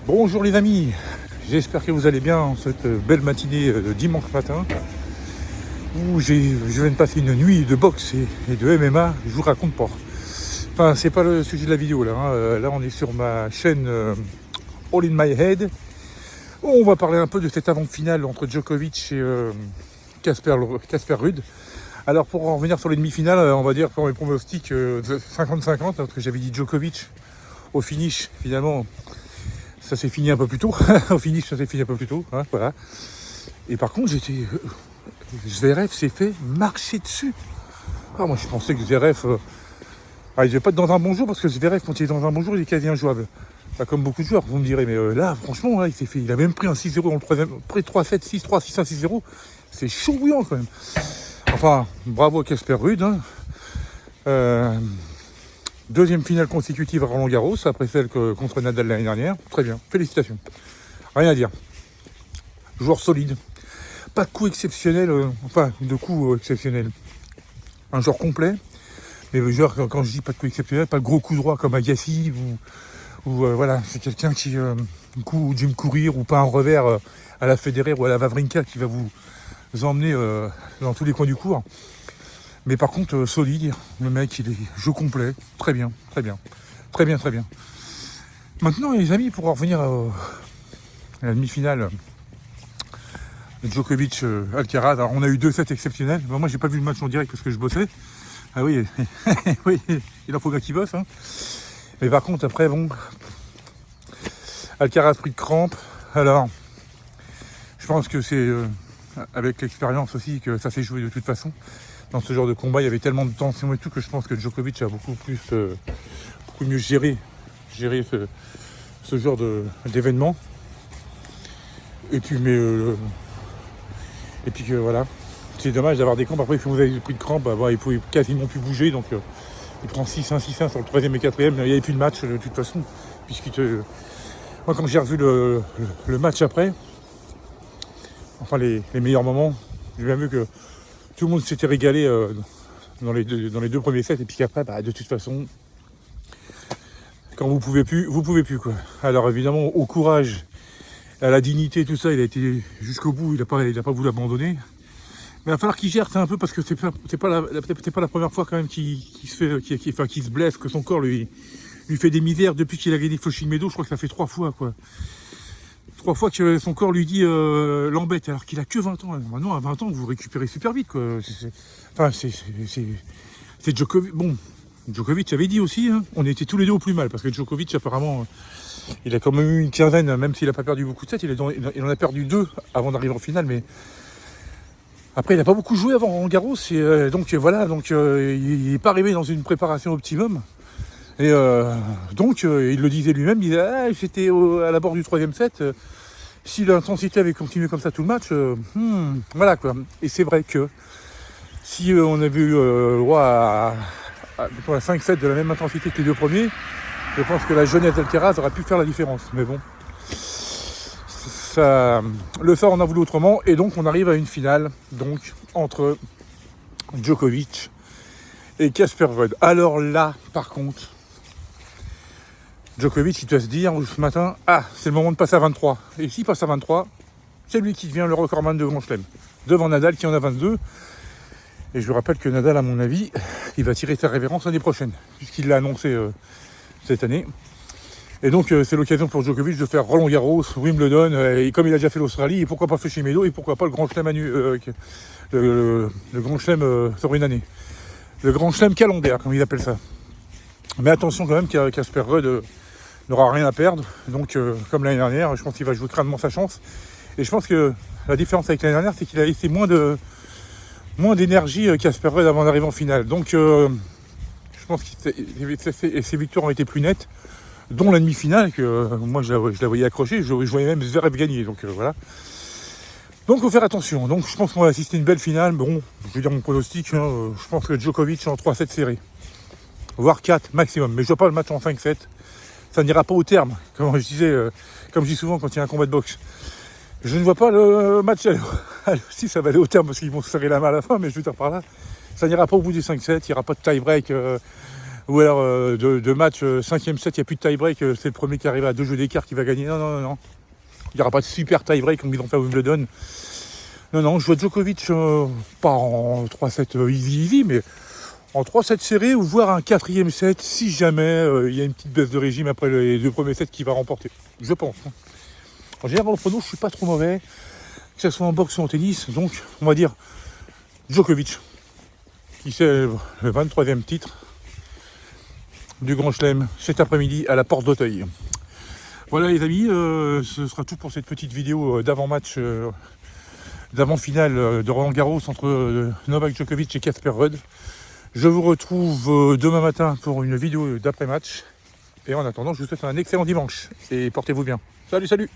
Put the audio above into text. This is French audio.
Bonjour les amis, j'espère que vous allez bien en cette belle matinée de dimanche matin où je viens de passer une nuit de boxe et de MMA, je vous raconte pas. Enfin, c'est pas le sujet de la vidéo là, là on est sur ma chaîne All in My Head. On va parler un peu de cette avant-finale entre Djokovic et Casper Ruud. Alors pour en revenir sur les demi-finales, on va dire pour mes pronostics 50-50, parce que j'avais dit Djokovic au finish, finalement ça s'est fini un peu plus tôt. Au finish ça s'est fini un peu plus tôt, hein, voilà. Et par contre Zverev s'est fait marcher dessus. Moi je pensais que Zverev il devait pas être dans un bon jour, parce que Zverev quand il est dans un bon jour il est quasi injouable. Pas comme beaucoup de joueurs, vous me direz, mais là franchement là, il a même pris un 6-0 dans le troisième, près 3-7, 6-3, 6-1, 6-0. C'est chaud bouillant quand même. Enfin, bravo à Casper Ruud. Deuxième finale consécutive à Roland-Garros, après celle contre Nadal l'année dernière. Très bien, félicitations. Rien à dire. Joueur solide. Pas de coup exceptionnel, de coup exceptionnel. Un joueur complet. Mais le joueur, quand je dis pas de coup exceptionnel, pas de gros coup droit comme Agassi, ou voilà, c'est quelqu'un qui, un coup Jim Courier, ou pas un revers à la Federer ou à la Wawrinka qui va vous emmener dans tous les coins du court. Mais par contre, solide, le mec, il est jeu complet, très bien. Maintenant, les amis, pour en revenir à la demi-finale de Djokovic-Alcaraz, alors on a eu 2 sets exceptionnels. Moi, j'ai pas vu le match en direct parce que je bossais. Ah oui, oui, il en faut qu'un qui bosse. Hein. Mais par contre, après, bon, Alcaraz pris de crampe. Alors, je pense que c'est avec l'expérience aussi que ça s'est joué de toute façon. Dans ce genre de combat, il y avait tellement de tension et tout que je pense que Djokovic a beaucoup mieux géré ce genre d'événement. Et puis, que voilà, c'est dommage d'avoir des crampes. Après, si vous avez pris de crampes, il pouvait quasiment plus bouger. Donc, il prend 6-1, 6-1 sur le 3e et 4e. Il n'y avait plus de match de toute façon. Moi, quand j'ai revu le match après, enfin les meilleurs moments, j'ai bien vu que tout le monde s'était régalé dans les deux premiers sets, et puis qu'après, de toute façon, quand vous pouvez plus quoi. Alors évidemment, au courage, à la dignité, tout ça, il a été jusqu'au bout, il n'a pas voulu abandonner. Mais il va falloir qu'il gère ça un peu, parce que c'est pas la première fois quand même qu'il se blesse, que son corps lui fait des misères depuis qu'il a gagné Flushing Meadows. Je crois que ça fait 3 fois quoi. 3 fois que son corps lui dit l'embête, alors qu'il a que 20 ans. Maintenant, à 20 ans, vous récupérez super vite, quoi. C'est Djokovic. Bon, Djokovic avait dit aussi, hein, on était tous les deux au plus mal, parce que Djokovic, apparemment, il a quand même eu une quinzaine, même s'il n'a pas perdu beaucoup de sets, il en a perdu 2 avant d'arriver en finale, mais après, il n'a pas beaucoup joué avant Roland Garros, et donc il n'est pas arrivé dans une préparation optimum. Et il le disait lui-même, il disait j'étais à la bord du 3e set, si l'intensité avait continué comme ça tout le match, voilà quoi. Et c'est vrai que si on avait eu le droit à 5 sets de la même intensité que les 2 premiers, je pense que la jeunesse d'Alcaraz aurait pu faire la différence. Mais bon, le sort en a voulu autrement, et donc on arrive à une finale donc entre Djokovic et Casper Ruud. Alors là, par contre, Djokovic, il doit se dire ce matin, c'est le moment de passer à 23. Et s'il passe à 23, c'est lui qui devient le recordman de Grand Chelem, devant Nadal qui en a 22. Et je vous rappelle que Nadal, à mon avis, il va tirer sa révérence l'année prochaine, puisqu'il l'a annoncé cette année. Et donc c'est l'occasion pour Djokovic de faire Roland-Garros, Wimbledon, et comme il a déjà fait l'Australie, et pourquoi pas Flushing Meadows, et pourquoi pas le Grand Chelem le Grand Chelem sur une année. Le Grand Chelem calendaire, comme il appelle ça. Mais attention quand même Casper Ruud n'aura rien à perdre. Donc comme l'année dernière, je pense qu'il va jouer crânement sa chance. Et je pense que la différence avec l'année dernière, c'est qu'il a laissé moins d'énergie Casper Ruud avant d'arriver en finale. Donc je pense que ses victoires ont été plus nettes, dont la demi-finale, que moi je la voyais accrocher, je voyais même Zverev gagner. Donc voilà. Donc il faut faire attention. Donc je pense qu'on va assister à une belle finale. Bon, je vais dire mon pronostic, je pense que Djokovic en 3-7 serrés. Voire 4 maximum. Mais je ne vois pas le match en 5-7. Ça n'ira pas au terme. Comme je dis souvent quand il y a un combat de boxe. Je ne vois pas le match aller. Si, ça va aller au terme parce qu'ils vont se serrer la main à la fin, mais je veux dire par là, ça n'ira pas au bout des 5-7. Il n'y aura pas de tie-break Ou alors de match 5e set, il n'y a plus de tie-break, c'est le premier qui arrive à 2 jeux d'écart qui va gagner. Non, non, non, non. Il n'y aura pas de super tie-break comme ils ont fait à Wimbledon. Non, non, je vois Djokovic pas en 3-7 easy, mais en 3-7 serré, ou voire un 4e set, si jamais il y a une petite baisse de régime après les 2 premiers sets qu'il va remporter. Je pense. En général, le prono, je suis pas trop mauvais, que ce soit en boxe ou en tennis. Donc, on va dire Djokovic, qui c'est le 23e titre du Grand Chelem cet après-midi à la Porte d'Auteuil. Voilà les amis, ce sera tout pour cette petite vidéo d'avant-match, d'avant-finale de Roland Garros entre Novak Djokovic et Casper Ruud. Je vous retrouve demain matin pour une vidéo d'après-match. Et en attendant, je vous souhaite un excellent dimanche et portez-vous bien. Salut, salut!